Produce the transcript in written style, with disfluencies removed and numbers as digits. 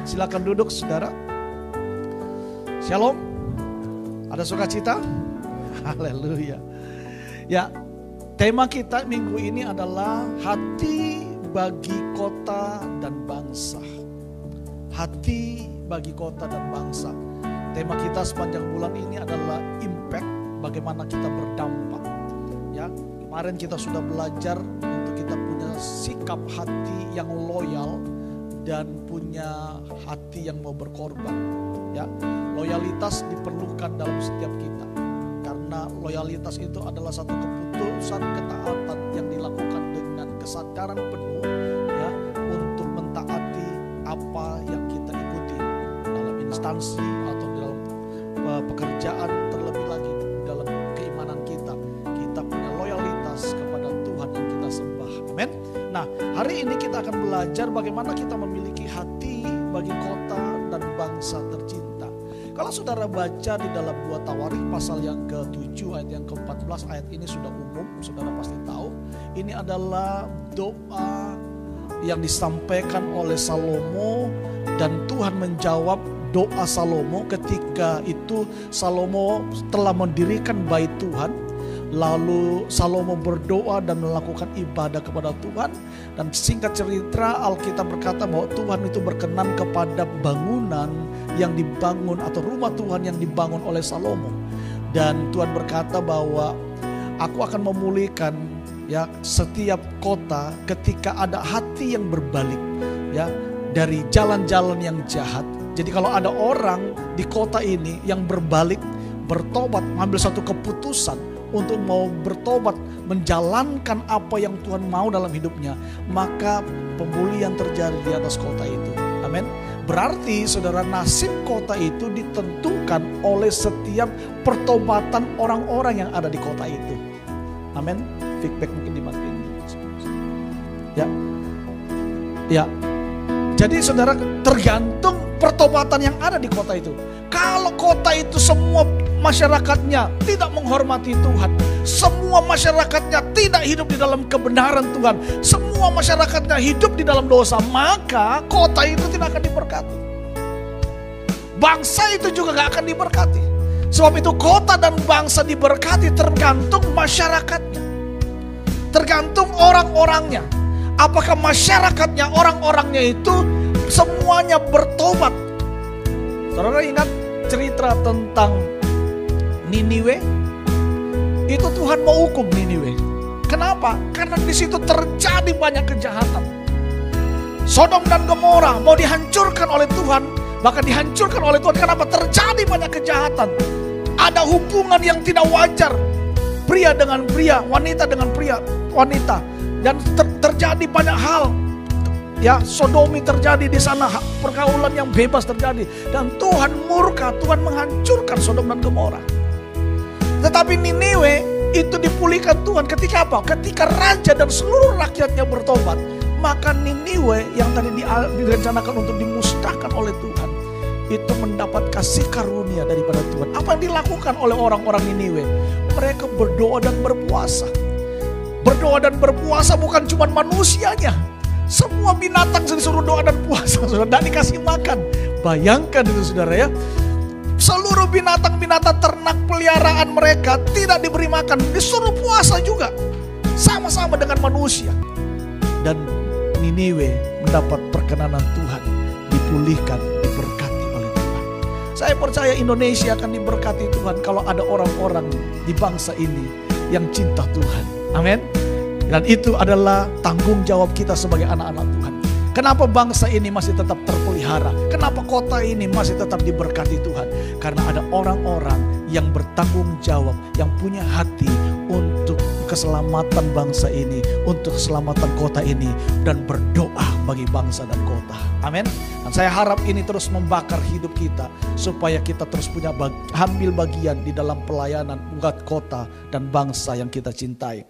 Silakan duduk saudara. Shalom. Ada sukacita? Haleluya. Ya, tema kita minggu ini adalah hati bagi kota dan bangsa. Hati bagi kota dan bangsa. Tema kita sepanjang bulan ini adalah impact, bagaimana kita berdampak. Ya, kemarin kita sudah belajar untuk kita punya sikap hati yang loyal dan punya hati yang mau berkorban. Ya, loyalitas diperlukan dalam setiap kita. Karena loyalitas itu adalah satu keputusan ketaatan yang dilakukan dengan kesadaran penuh, ya, untuk mentaati apa yang kita ikuti dalam instansi atau dalam pekerjaan, terlebih lagi dalam keimanan kita. Kita punya loyalitas kepada Tuhan yang kita sembah. Amin. Nah, hari ini kita akan belajar bagaimana kita memiliki hati bagi kota dan bangsa tercinta. Kalau saudara baca di dalam 2 Tawarikh pasal yang ke-7 ayat yang ke-14, ayat ini sudah umum, saudara pasti tahu. Ini adalah doa yang disampaikan oleh Salomo dan Tuhan menjawab doa Salomo ketika itu Salomo telah mendirikan bait Tuhan. Lalu Salomo berdoa dan melakukan ibadah kepada Tuhan. Dan singkat cerita Alkitab berkata bahwa Tuhan itu berkenan kepada bangunan yang dibangun atau rumah Tuhan yang dibangun oleh Salomo. Dan Tuhan berkata bahwa aku akan memulihkan, ya, setiap kota ketika ada hati yang berbalik, ya, dari jalan-jalan yang jahat. Jadi kalau ada orang di kota ini yang berbalik, bertobat, mengambil satu keputusan untuk mau bertobat, menjalankan apa yang Tuhan mau dalam hidupnya, maka pemulihan terjadi di atas kota itu. Amin. Berarti saudara, nasib kota itu ditentukan oleh setiap pertobatan orang-orang yang ada di kota itu. Amin. Feedback mungkin dimatiin. Ya. Ya. Jadi saudara, tergantung pertobatan yang ada di kota itu. Kalau kota itu semua masyarakatnya tidak menghormati Tuhan, semua masyarakatnya tidak hidup di dalam kebenaran Tuhan, semua masyarakatnya hidup di dalam dosa, maka kota itu tidak akan diberkati. Bangsa itu juga gak akan diberkati. Sebab itu kota dan bangsa diberkati tergantung masyarakatnya, tergantung orang-orangnya. Apakah masyarakatnya, orang-orangnya itu semuanya bertobat? Saudara ingat cerita tentang Niniwe? Itu Tuhan mau hukum Niniwe. Kenapa? Karena di situ terjadi banyak kejahatan. Sodom dan Gomora mau dihancurkan oleh Tuhan, bahkan dihancurkan oleh Tuhan. Kenapa? Terjadi banyak kejahatan. Ada hubungan yang tidak wajar, pria dengan pria, wanita dengan pria, wanita, dan terjadi banyak hal. Ya, sodomi terjadi di sana, pergaulan yang bebas terjadi, dan Tuhan murka, Tuhan menghancurkan Sodom dan Gomora. Tetapi Niniwe itu dipulihkan Tuhan ketika apa? Ketika raja dan seluruh rakyatnya bertobat. Maka Niniwe yang tadi direncanakan untuk dimusnahkan oleh Tuhan, itu mendapat kasih karunia daripada Tuhan. Apa yang dilakukan oleh orang-orang Niniwe? Mereka berdoa dan berpuasa. Berdoa dan berpuasa bukan cuma manusianya, semua binatang disuruh doa dan puasa, saudara, tidak dikasih makan. Bayangkan itu saudara, ya. Seluruh binatang-binatang ternak peliharaan mereka tidak diberi makan, disuruh puasa juga. Sama-sama dengan manusia. Dan Niniwe mendapat perkenanan Tuhan, dipulihkan, diberkati oleh Tuhan. Saya percaya Indonesia akan diberkati Tuhan kalau ada orang-orang di bangsa ini yang cinta Tuhan. Amin. Dan itu adalah tanggung jawab kita sebagai anak-anak Tuhan. Kenapa bangsa ini masih tetap terpelihara? Kenapa kota ini masih tetap diberkati Tuhan? Karena ada orang-orang yang bertanggung jawab, yang punya hati untuk keselamatan bangsa ini, untuk keselamatan kota ini, dan berdoa bagi bangsa dan kota. Amin. Dan saya harap ini terus membakar hidup kita, supaya kita terus punya ambil bagian di dalam pelayanan buat kota dan bangsa yang kita cintai.